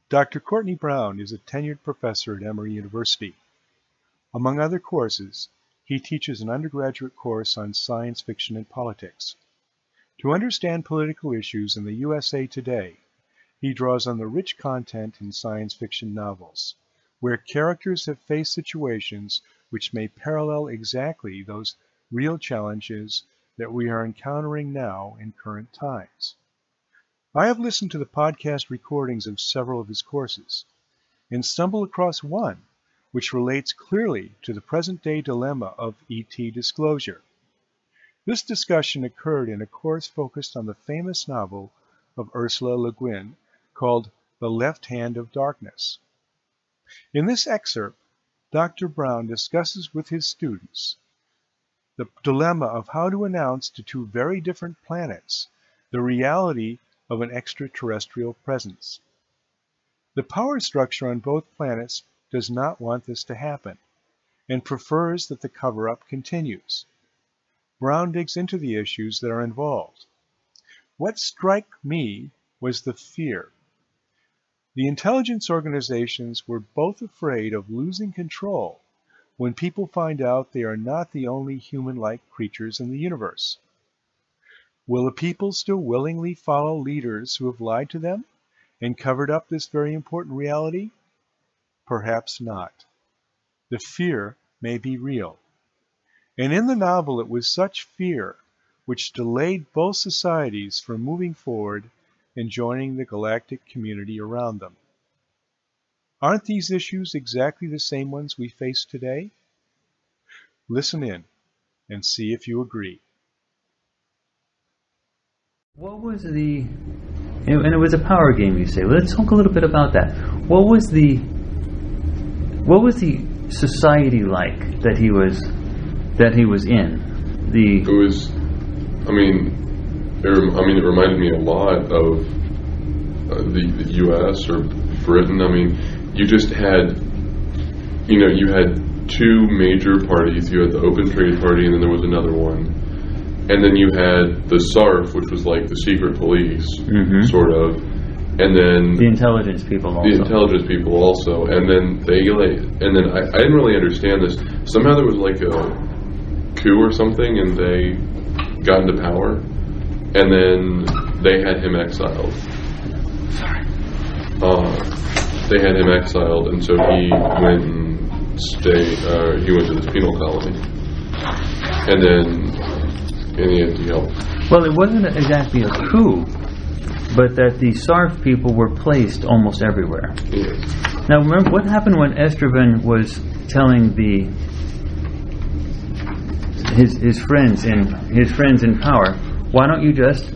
Dr. Courtney Brown is a tenured professor at Emory University. Among other courses, he teaches an undergraduate course on science fiction and politics. To understand political issues in the USA today, he draws on the rich content in science fiction novels, where characters have faced situations which may parallel exactly those real challenges that we are encountering now in current times. I have listened to the podcast recordings of several of his courses and stumbled across one which relates clearly to the present-day dilemma of ET disclosure. This discussion occurred in a course focused on the famous novel of Ursula Le Guin called The Left Hand of Darkness. In this excerpt, Dr. Brown discusses with his students the dilemma of how to announce to two very different planets the reality of an extraterrestrial presence. The power structure on both planets does not want this to happen and prefers that the cover-up continues. Brown digs into the issues that are involved. What struck me was the fear. The intelligence organizations were both afraid of losing control when people find out they are not the only human-like creatures in the universe. Will the people still willingly follow leaders who have lied to them and covered up this very important reality? Perhaps not. The fear may be real. And in the novel it was such fear which delayed both societies from moving forward and joining the galactic community around them. Aren't these issues exactly the same ones we face today? Listen in and see if you agree. What was and it was a power game, you say. Let's talk a little bit about that. What was the society like that he was in? It was, it reminded me a lot of the U.S. or Britain. You just had, you had two major parties. You had the Open Trade Party, and then there was another one. And then you had the SARF, which was like the secret police, sort of. And then the intelligence people also. And then I didn't really understand this. Somehow there was like a coup or something, and they got into power. And then they had him exiled. They had him exiled, and so he went and he went to this penal colony. And then in the end, he helped. Well, it wasn't exactly a coup, but that the SARF people were placed almost everywhere. Yes. Now, remember what happened when Esteban was telling his friends in power, why don't you just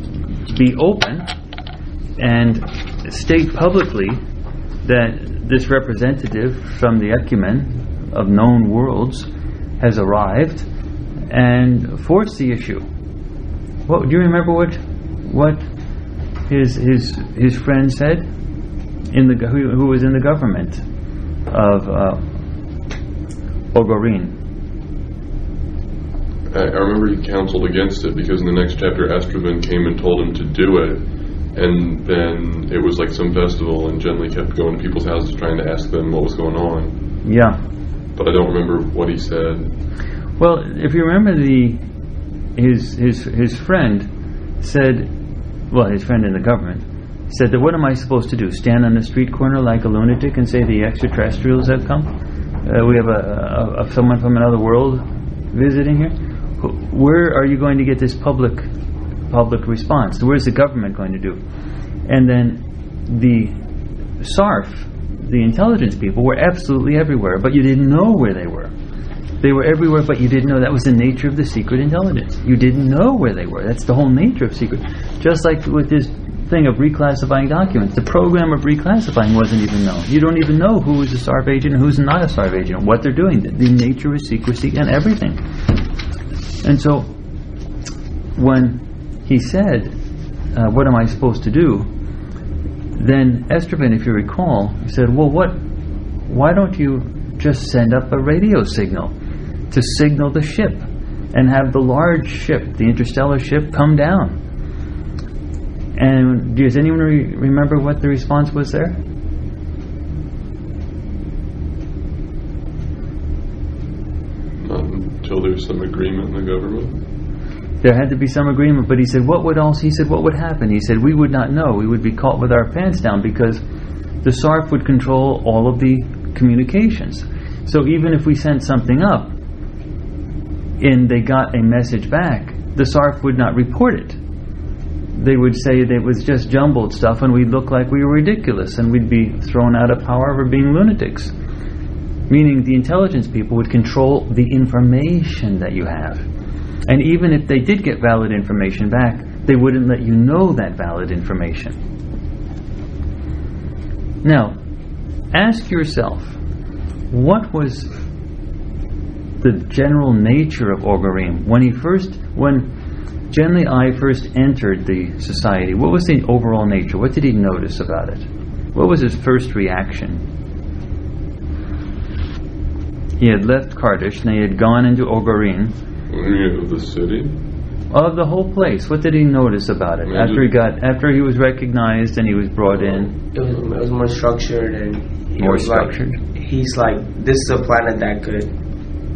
be open and state publicly that this representative from the Ecumen of known worlds has arrived, and force the issue. Do you remember what his friend said who was in the government of Ogorin? I remember he counseled against it, because in the next chapter Esteban came and told him to do it, and then it was like some festival, and Genly kept going to people's houses trying to ask them what was going on. Yeah. But I don't remember what he said. Well, if you remember, his friend said, his friend in the government said that, what am I supposed to do? Stand on the street corner like a lunatic and say the extraterrestrials have come? We have someone from another world visiting here? Where are you going to get this public response? Where's the government going to do? And then the SARF, the intelligence people, were absolutely everywhere, but you didn't know where they were. They were everywhere, but you didn't know. That was the nature of the secret intelligence. You didn't know where they were. That's the whole nature of secret. Just like with this thing of reclassifying documents, the program of reclassifying wasn't even known. You don't even know who is a SARF agent and who's not a SARF agent, what they're doing. The nature of secrecy and everything. And so, when he said, what am I supposed to do? Then Esteban, if you recall, said, why don't you just send up a radio signal to signal the ship and have the large ship, the interstellar ship, come down? And does anyone remember what the response was there? until there's some agreement in the government? There had to be some agreement, but he said, what would happen? He said, we would not know. We would be caught with our pants down because the SARF would control all of the communications. So even if we sent something up and they got a message back, the SARF would not report it. They would say that it was just jumbled stuff and we'd look like we were ridiculous and we'd be thrown out of power for being lunatics. Meaning the intelligence people would control the information that you have. And even if they did get valid information back, they wouldn't let you know that valid information. Now, ask yourself, what was the general nature of Ogarim? When Genli I first entered the society, what was the overall nature? What did he notice about it? What was his first reaction? He had left Kardish and he had gone into Ogarim. Of the city? Of the whole place. What did he notice about it? After he was recognized and he was brought in? It was more structured and more structured. He's like, this is a planet that could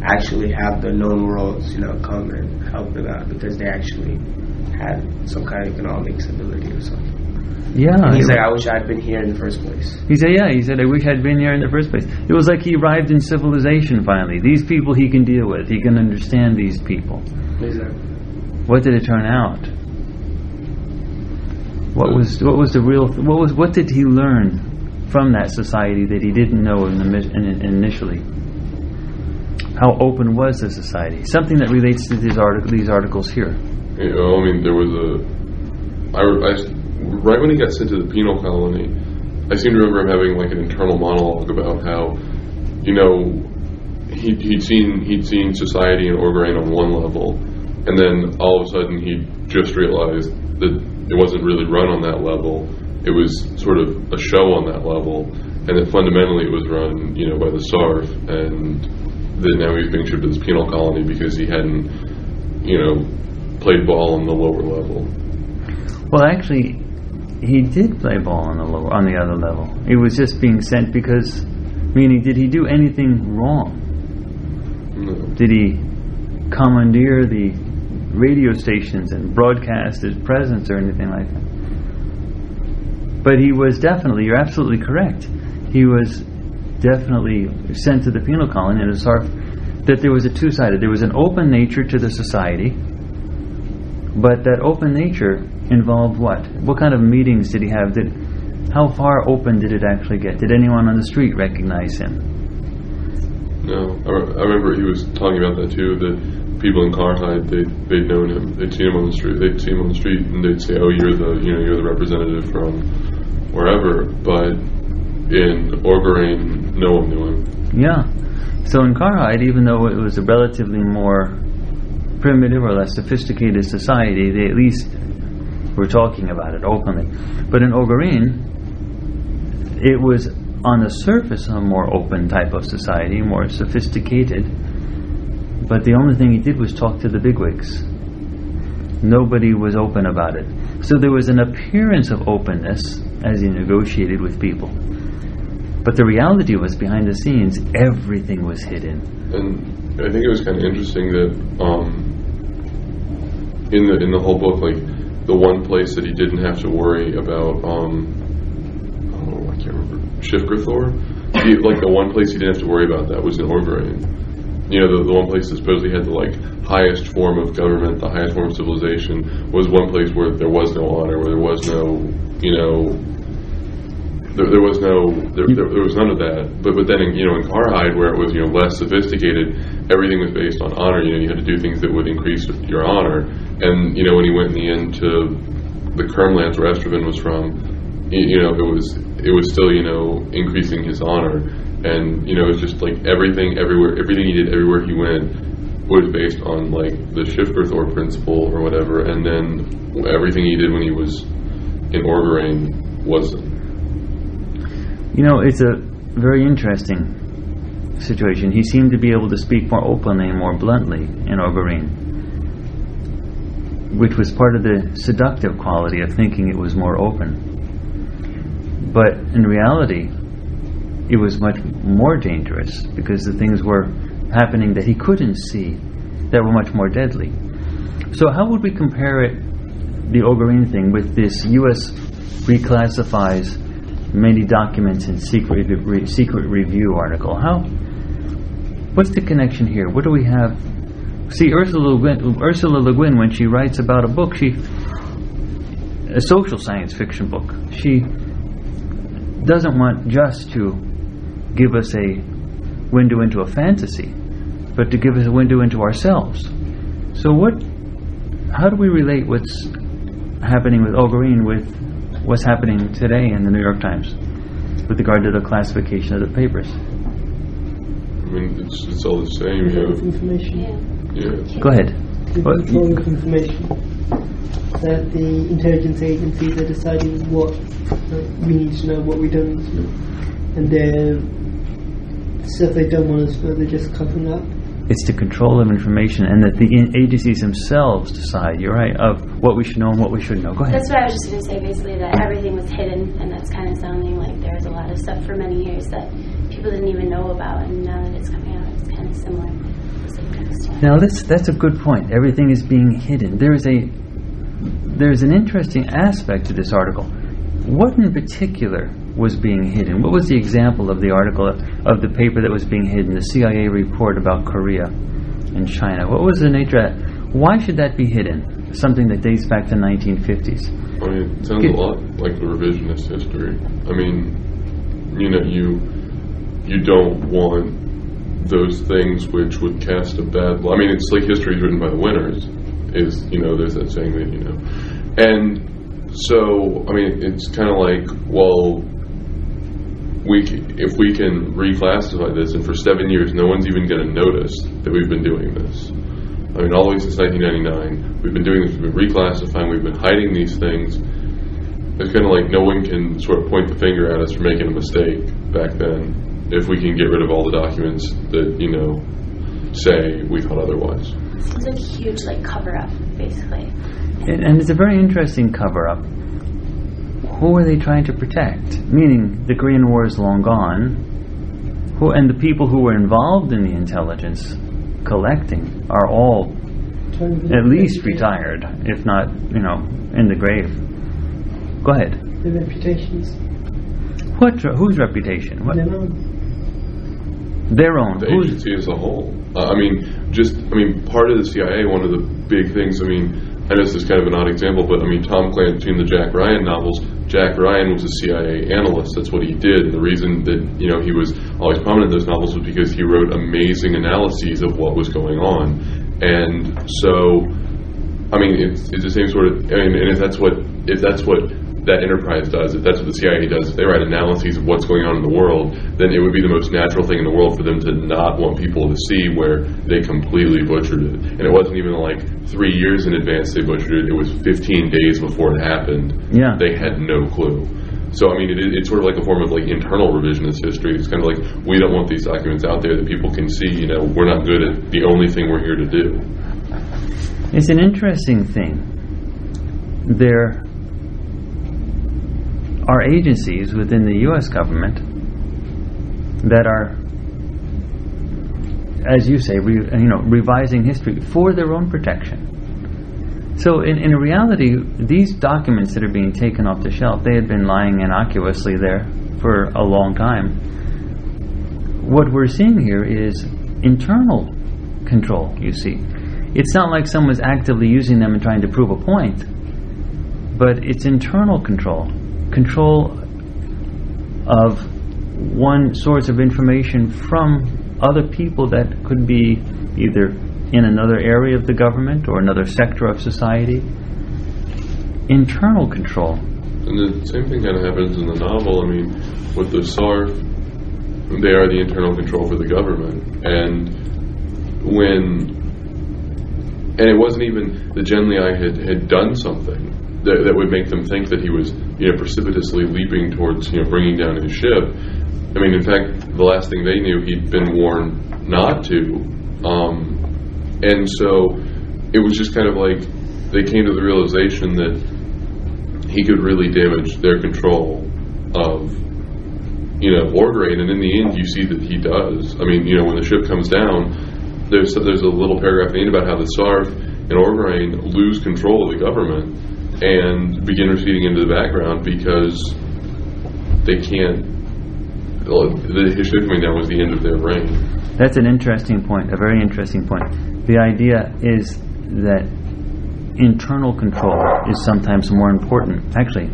actually have the known worlds, come and help them out because they actually had some kind of economic stability or something. Yeah. And he's like, I wish I'd been here in the first place. He said, I wish I'd been here in the first place. It was like he arrived in civilization finally. These people he can deal with. He can understand these people. Exactly. What did it turn out? What did he learn from that society that he didn't know initially? How open was the society? Something that relates to these articles here. There was right when he got sent to the penal colony, I seem to remember him having like an internal monologue about how, he'd seen society in Ogarin on one level, and then all of a sudden he just realized that it wasn't really run on that level. It was sort of a show on that level, and that fundamentally it was run, by the SARF, and then now he's being shipped to this penal colony because he hadn't, played ball on the lower level. Well, actually, he did play ball on the other level. He was just being sent because, meaning, did he do anything wrong? No. Did he commandeer the radio stations and broadcast his presence or anything like that? But he was definitely, you're absolutely correct, he was definitely sent to the penal colony in a SARF, that there was a two-sided, there was an open nature to the society, but that open nature involved what? What kind of meetings did he have? How far open did it actually get? Did anyone on the street recognize him? No. I remember he was talking about that too, that people in Karhide, they'd known him. They'd seen him on the street. They'd see him on the street and they'd say, oh, you're the representative from wherever. But in Ogarin, no one knew him. Yeah. So in Karhide, even though it was a relatively more primitive or less sophisticated society, they at least were talking about it openly. But in Ogarin, it was on the surface a more open type of society, more sophisticated. But the only thing he did was talk to the bigwigs. Nobody was open about it. So there was an appearance of openness as he negotiated with people. But the reality was, behind the scenes, everything was hidden. And I think it was kind of interesting that in the whole book, like the one place that he didn't have to worry about, I can't remember, Shifgrathor. Like the one place he didn't have to worry about that was in Ogarin. The one place that supposedly had the highest form of government, the highest form of civilization, was one place where there was no honor, where there was no, there was none of that. But then in Karhide, where it was less sophisticated, everything was based on honor. You had to do things that would increase your honor. And when he went in the end to the Kermlands where Estraven was from, it was still increasing his honor. And it was just like everything he did everywhere he went was based on like the Shifgrathor principle or whatever. And then everything he did when he was in Ogarin wasn't. It's a very interesting situation. He seemed to be able to speak more openly and more bluntly in Ogarin, which was part of the seductive quality of thinking it was more open. But in reality, it was much more dangerous because the things were happening that he couldn't see. that were much more deadly. So how would we compare it, the Ogarine thing, with this U.S. reclassifies many documents in secret review article? What's the connection here? What do we have? See, Ursula Le Guin, when she writes about a book, a social science fiction book, she doesn't want just to give us a window into a fantasy, but to give us a window into ourselves. So how do we relate what's happening with Ogarine with what's happening today in the New York Times with regard to the classification of the papers? I mean, it's all the same, you know. Information. Yeah. Go ahead. The control of information. That the intelligence agencies are deciding what we need to know, what we don't need to know. And the stuff they don't want us to know, they're just covering up. It's the control of information, and that the agencies themselves decide, you're right, of what we should know and what we shouldn't know. Go ahead. That's what I was just going to say, basically, that everything was hidden, and that's kind of sounding like there was a lot of stuff for many years that people didn't even know about, and now that it's coming out, it's kind of similar. Now that's a good point. Everything is being hidden. There's an interesting aspect to this article. What in particular was being hidden? What was the example of the article of the paper that was being hidden? The CIA report about Korea and China. What was the nature of that? Why should that be hidden? Something that dates back to 1950s. I mean, it sounds a lot like the revisionist history. I mean, you know, you don't want those things which would cast a bad light. I mean, it's like history is written by the winners. There's that saying that, and so, I mean, it's kind of like, well, if we can reclassify this, and for 7 years no one's even going to notice that we've been doing this. I mean, all the way since 1999, we've been doing this, we've been reclassifying, we've been hiding these things. It's kind of like no one can sort of point the finger at us for making a mistake back then, if we can get rid of all the documents that, say we thought otherwise. It's like a huge, cover-up, basically. And it's a very interesting cover-up. Who are they trying to protect? Meaning, the Korean War is long gone, and the people who were involved in the intelligence collecting are all at least retired, if not, in the grave. Go ahead. Their reputations. Whose reputation? What? Their own. Their own. The agency as a whole. Part of the CIA, one of the big things, I know this is kind of an odd example, but Tom Clancy in the Jack Ryan novels, Jack Ryan was a CIA analyst. That's what he did. And the reason that, he was always prominent in those novels was because he wrote amazing analyses of what was going on. And so, it's the same sort of, and if that's what that enterprise does, if that's what the CIA does, if they write analyses of what's going on in the world, then it would be the most natural thing in the world for them to not want people to see where they completely butchered it. And it wasn't even 3 years in advance they butchered it. It was 15 days before it happened. Yeah. They had no clue. So, it's sort of like a form of internal revisionist history. It's kind of like, we don't want these documents out there that people can see, we're not good at the only thing we're here to do. It's an interesting thing. There are agencies within the U.S. government that are, as you say, revising history for their own protection. So in reality, these documents that are being taken off the shelf, they had been lying innocuously there for a long time. What we're seeing here is internal control, you see. It's not like someone's actively using them and trying to prove a point, but it's internal control. Control of one source of information from other people that could be either in another area of the government or another sector of society. Internal control. And the same thing kind of happens in the novel. With the SARF, they are the internal control for the government. And it wasn't even that Genlei had done something that would make them think that he was, precipitously leaping towards, bringing down his ship. In fact, the last thing they knew, he'd been warned not to. And so it was just kind of like they came to the realization that he could really damage their control of, Orgrain. And in the end, you see that he does. When the ship comes down, there's a little paragraph in about how the SARF and Orgarain lose control of the government and begin receding into the background because they can't. The Hishikmi down was the end of their reign. That's an interesting point, a very interesting point. The idea is that internal control is sometimes more important. Actually,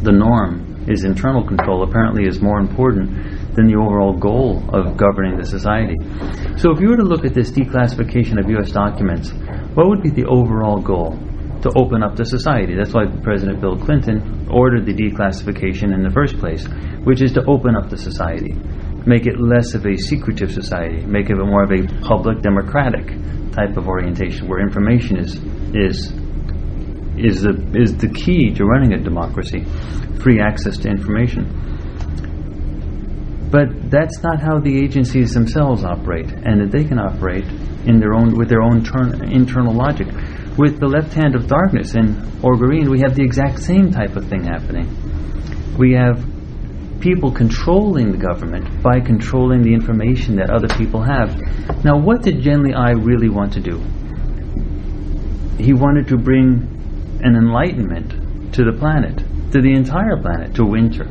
the norm is internal control apparently is more important than the overall goal of governing the society. So if you were to look at this declassification of U.S. documents, what would be the overall goal? To open up the society. That's why President Bill Clinton ordered the declassification in the first place, which is to open up the society, make it less of a secretive society, make it more of a public democratic type of orientation where information is the key to running a democracy, free access to information. But that's not how the agencies themselves operate, and that they can operate in their own with their own internal logic. With the left hand of darkness in Orgarain, we have the exact same type of thing happening. We have people controlling the government by controlling the information that other people have. Now, what did Genli I really want to do? He wanted to bring an enlightenment to the planet, to the entire planet, to winter,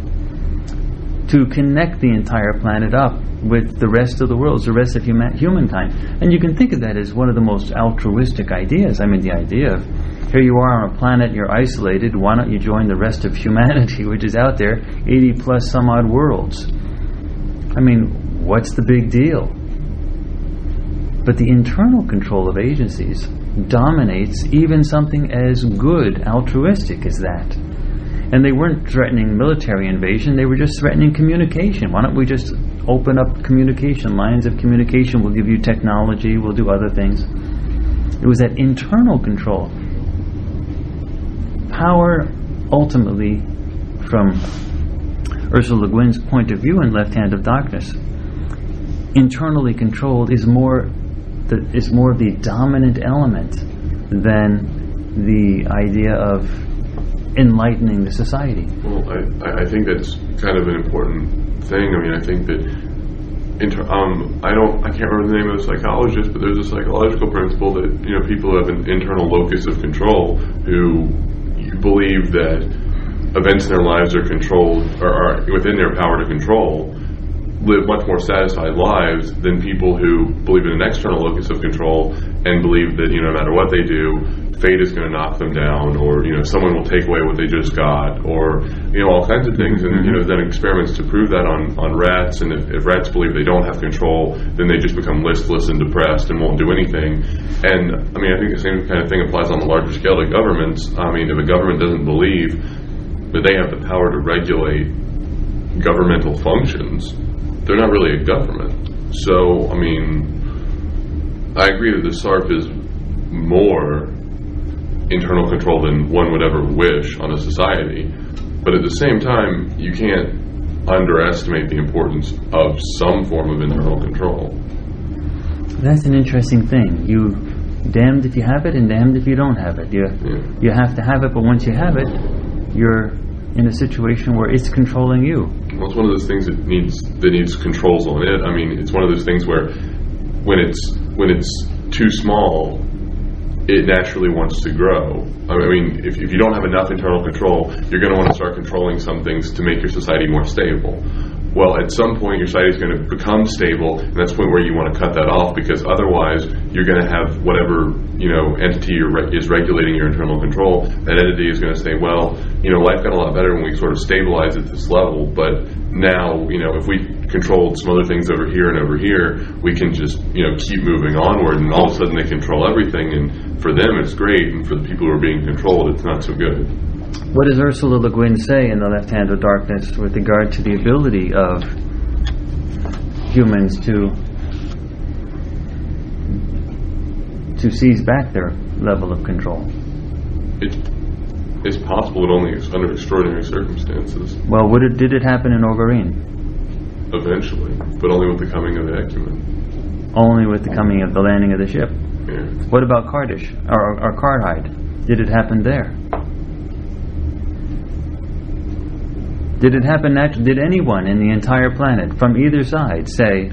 to connect the entire planet up with the rest of the world, the rest of humankind. And you can think of that as one of the most altruistic ideas. I mean, the idea of, here you are on a planet, you're isolated, why don't you join the rest of humanity, which is out there, 80 plus some odd worlds. I mean, what's the big deal? But the internal control of agencies dominates even something as good, altruistic as that. And they weren't threatening military invasion, they were just threatening communication. Why don't we just open up communication, lines of communication, we'll give you technology, we'll do other things. It was that internal control. Power, ultimately, from Ursula Le Guin's point of view in Left Hand of Darkness, internally controlled is more of the dominant element than the idea of enlightening the society. Well, I think that's kind of an important thing. I mean, I think that I can't remember the name of the psychologist, but there's a psychological principle that people who have an internal locus of control who believe that events in their lives are controlled or are within their power to control live much more satisfied lives than people who believe in an external locus of control and believe that no matter what they do, fate is going to knock them down, or someone will take away what they just got, or all kinds of things. And done experiments to prove that on rats. And if rats believe they don't have control, then they just become listless and depressed and won't do anything. And I mean, I think the same kind of thing applies on the larger scale to governments. I mean, if a government doesn't believe that they have the power to regulate governmental functions, they're not really a government. So I mean, I agree that the SARF is more internal control than one would ever wish on a society, but at the same time, you can't underestimate the importance of some form of internal control. That's an interesting thing. You damned if you have it and damned if you don't have it. You have to have it, but once you have it, you're in a situation where it's controlling you. Well, it's one of those things that needs controls on it. I mean, it's one of those things where when it's too small, it naturally wants to grow. I mean, if you don't have enough internal control, you're going to want to start controlling some things to make your society more stable. Well, at some point, your society is going to become stable, and that's the point where you want to cut that off, because otherwise, you're going to have whatever entity is regulating your internal control. That entity is going to say, well, life got a lot better when we sort of stabilized at this level, but now, if we controlled some other things over here and over here, we can just keep moving onward, and all of a sudden they control everything, and for them it's great, and for the people who are being controlled, it's not so good. What does Ursula Le Guin say in The Left Hand of Darkness with regard to the ability of humans to seize back their level of control? It's possible, but only under extraordinary circumstances. Well, did it happen in Orgarain? Eventually, but only with the coming of the Ecumen. Only with the coming of the landing of the ship. Yeah. What about Kardish or Karhide? Did it happen there? Did it happen naturally? Did anyone in the entire planet, from either side, say,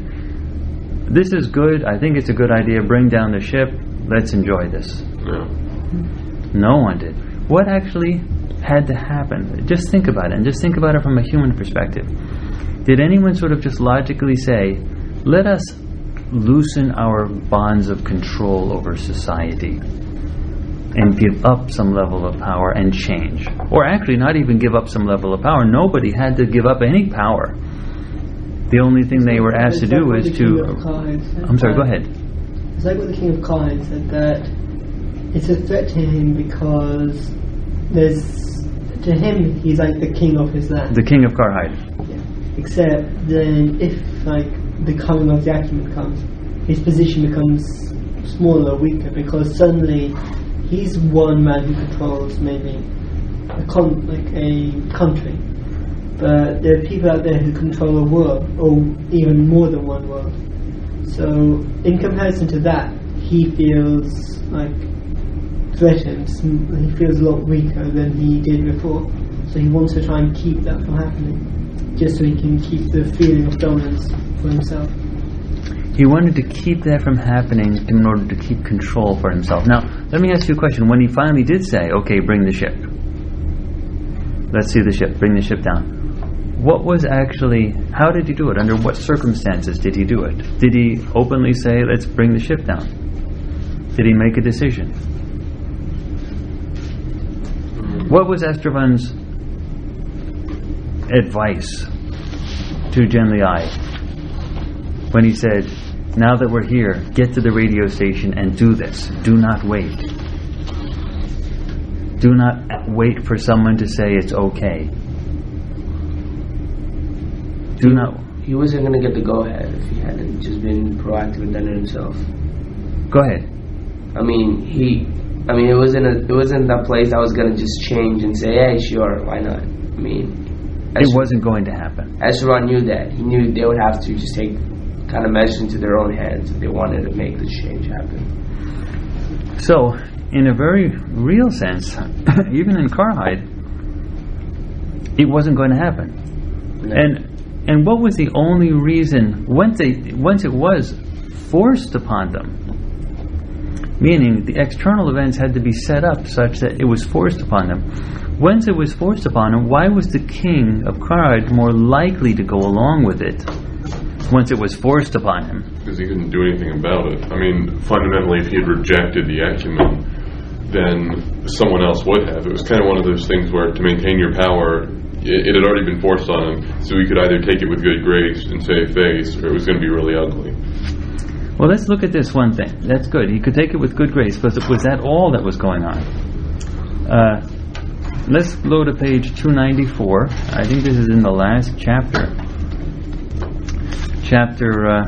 this is good, I think it's a good idea, bring down the ship, let's enjoy this. No. No one did. What actually had to happen? Just think about it, and just think about it from a human perspective. Did anyone sort of just logically say, let us loosen our bonds of control over society and give up some level of power and change? Or actually not even give up some level of power. Nobody had to give up any power. The only thing they were asked to do was to... I'm sorry, go ahead. It's like what the King of Carhide said, that it's a threat to him because to him he's like the king of his land. The King of Carhide. Yeah. Except then if like the coming of the Acumen comes, his position becomes smaller, weaker, because suddenly he's one man who controls maybe a country, but there are people out there who control a world, or even more than one world. So in comparison to that, he feels like threatened. He feels a lot weaker than he did before. So he wants to try and keep that from happening, just so he can keep the feeling of dominance for himself. He wanted to keep that from happening in order to keep control for himself. Now, let me ask you a question. When he finally did say, okay, bring the ship, let's see the ship, bring the ship down, what was actually, how did he do it? Under what circumstances did he do it? Did he openly say, let's bring the ship down? Did he make a decision? What was Esteban's advice to Genlei when he said, now that we're here, get to the radio station and do this. Do not wait. Do not wait for someone to say it's okay. Do not... He wasn't going to get the go-ahead if he hadn't just been proactive and done it himself. Go ahead. I mean, it wasn't that place that was going to just change and say, hey, sure, why not? I mean... It wasn't going to happen. Ezra knew that. He knew they would have to just take kind of measures into their own hands if they wanted to make this change happen. So, in a very real sense, even in Carhide, it wasn't going to happen. No. And what was the only reason, once it was forced upon them, meaning the external events had to be set up such that it was forced upon them. Once it was forced upon him, why was the king of Carhide more likely to go along with it once it was forced upon him? Because he couldn't do anything about it. I mean, fundamentally, if he had rejected the acumen, then someone else would have. It was kind of one of those things where to maintain your power, it had already been forced on him, so he could either take it with good grace and save face, or it was going to be really ugly. Well, let's look at this one thing. That's good. He could take it with good grace, but was that all that was going on? Let's go to page 294. I think this is in the last chapter. Chapter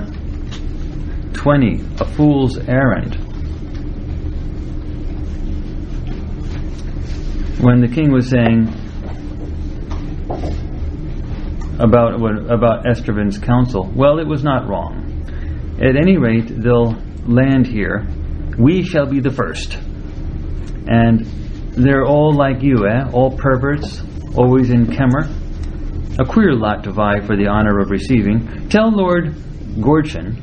20, A Fool's Errand. When the king was saying about Esteban's counsel, well, it was not wrong. At any rate, they'll land here. We shall be the first. And they're all like you, all perverts, always in Kemmer. A queer lot to vie for the honor of receiving. Tell Lord Gorchern,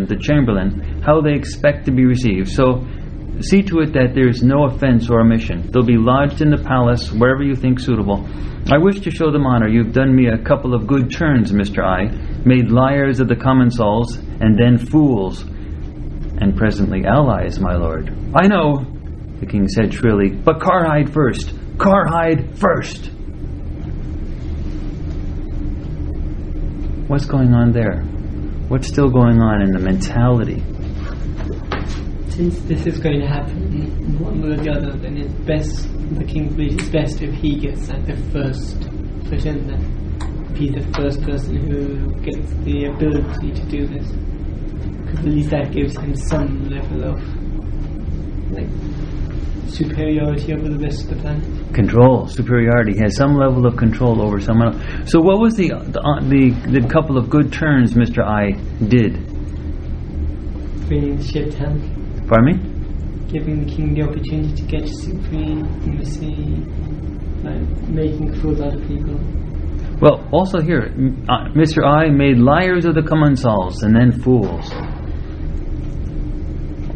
the chamberlain, how they expect to be received. So see to it that there's no offense or omission. They'll be lodged in the palace, wherever you think suitable. I wish to show them honor. You've done me a couple of good turns, Mr. I. Made liars of the commensals, and then fools, and presently allies, my lord. I know, the king said shrilly, but Carhide first! Carhide first! What's going on there? What's still going on in the mentality? Since this is going to happen, one way or the other, then it's best, the king believes it's best if he gets like the first foot in there. If he's the first person who gets the ability to do this. Because at least that gives him some level of superiority over the rest of the planet. Control, superiority. He has some level of control over someone else. So what was the couple of good turns Mr. I did? Bringing the ship down. Pardon me? Giving the king the opportunity to get supremacy, like making fools out of people. Well, also here, Mr. I made liars of the commensals and then fools.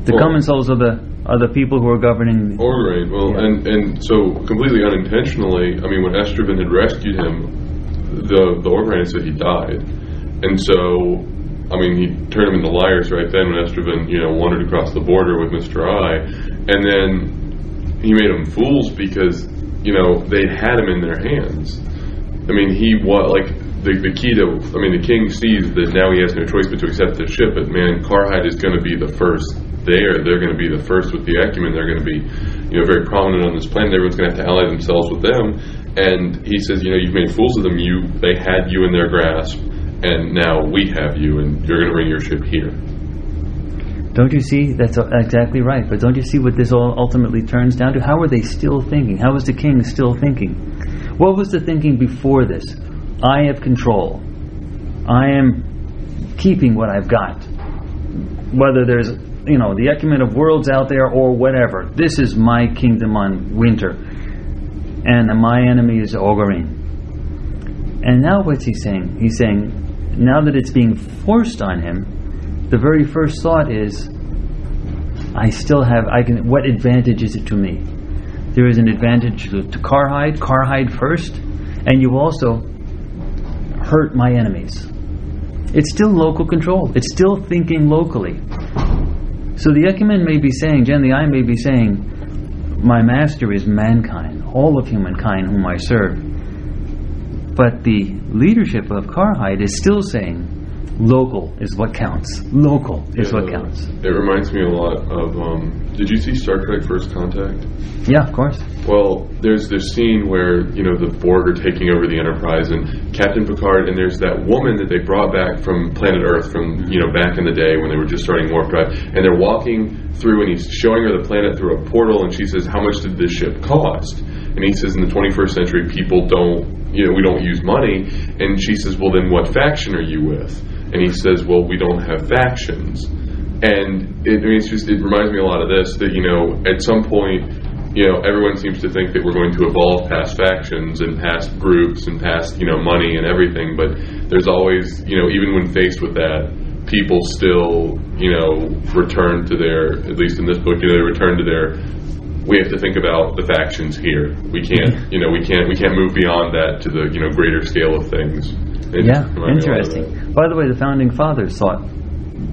The commensals are the people who are governing. All right. Well, yeah. and so completely unintentionally, I mean, when Estraven had rescued him, the Orgrind said he died, and so, I mean, he turned him into liars right then when Estraven, wandered across the border with Mr. I, and then he made them fools because, they had him in their hands. I mean, the key to, the king sees that now he has no choice but to accept the ship, but man, Karhide is going to be the first there. They're going to be the first with the acumen. They're going to be, very prominent on this planet. Everyone's going to have to ally themselves with them. And he says, you've made fools of them. They had you in their grasp, and now we have you, and you're going to bring your ship here. Don't you see? That's exactly right. But don't you see what this all ultimately turns down to? How are they still thinking? How is the king still thinking? What was the thinking before this? I have control. I am keeping what I've got. Whether there's, the acumen of worlds out there or whatever. This is my kingdom on winter. And my enemy is Ogarine. And now what's he saying? He's saying, now that it's being forced on him, the very first thought is, what advantage is it to me? There is an advantage to Karhide first, and you also hurt my enemies. It's still local control. It's still thinking locally. So the Ecumen may be saying, Jen the Eye may be saying, my master is mankind, all of humankind whom I serve. But the leadership of Karhide is still saying, local is what counts. Local is what counts. It reminds me a lot of, did you see Star Trek First Contact? Yeah, of course. Well, there's this scene where, the Borg are taking over the Enterprise, and Captain Picard, and there's that woman that they brought back from planet Earth from, back in the day when they were just starting warp drive, and they're walking through, and he's showing her the planet through a portal, and she says, how much did this ship cost? And he says, in the 21st century, people don't, we don't use money. And she says, well, then what faction are you with? And he says, well, we don't have factions. And it reminds me a lot of this, that, at some point, everyone seems to think that we're going to evolve past factions and past groups and past, money and everything. But there's always, even when faced with that, people still, return to their, at least in this book, they return to their, we have to think about the factions here. We can't, we can't move beyond that to the, greater scale of things. Interesting. By the way, the Founding Fathers thought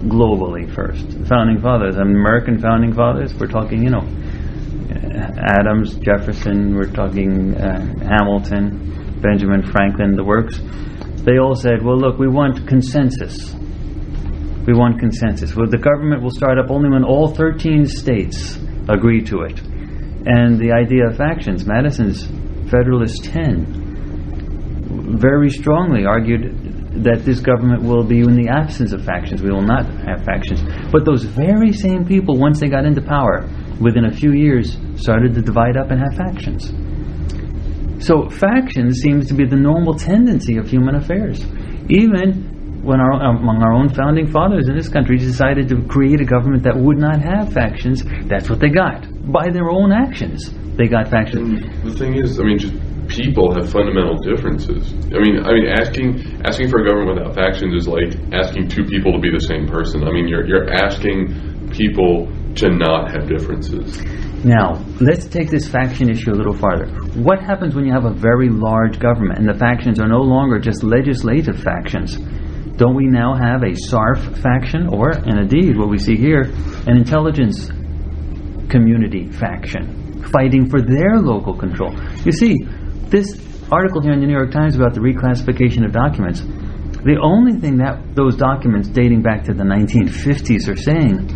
globally first. The Founding Fathers, American Founding Fathers, we're talking, Adams, Jefferson, we're talking Hamilton, Benjamin Franklin, the works. They all said, well, look, we want consensus. We want consensus. Well, the government will start up only when all 13 states agree to it. And the idea of factions, Madison's Federalist 10 very strongly argued that this government will be in the absence of factions. We will not have factions. But those very same people, once they got into power, within a few years, started to divide up and have factions. So factions seems to be the normal tendency of human affairs. Even when among our own founding fathers in this country decided to create a government that would not have factions, that's what they got. By their own actions, they got factions. And the thing is, just people have fundamental differences. Asking for a government without factions is like asking two people to be the same person. You're asking people to not have differences. Now, let's take this faction issue a little farther. What happens when you have a very large government and the factions are no longer just legislative factions? Don't we now have a SARF faction, and indeed, what we see here, an intelligence community faction, fighting for their local control? You see, this article here in the New York Times about the reclassification of documents, the only thing that those documents dating back to the 1950s are saying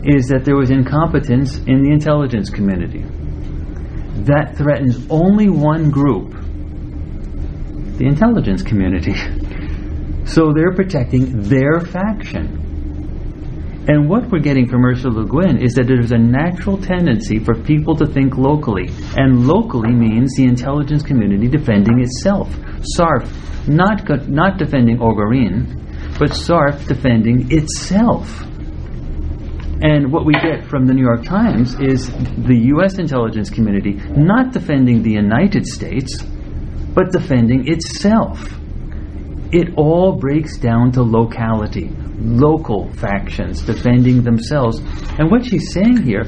is that there was incompetence in the intelligence community. That threatens only one group, the intelligence community. So they're protecting their faction. And what we're getting from Ursula Le Guin is that there's a natural tendency for people to think locally. And locally means the intelligence community defending itself. SARF, not defending Ogarine, but SARF defending itself. And what we get from the New York Times is the U.S. intelligence community not defending the United States, but defending itself. It all breaks down to locality, local factions defending themselves. And what she's saying here,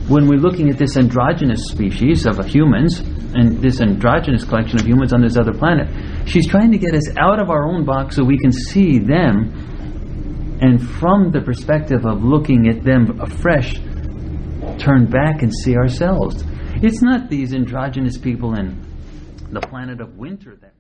when we're looking at this androgynous species of humans, and this androgynous collection of humans on this other planet, she's trying to get us out of our own box so we can see them, and from the perspective of looking at them afresh, turn back and see ourselves. It's not these androgynous people in the planet of winter that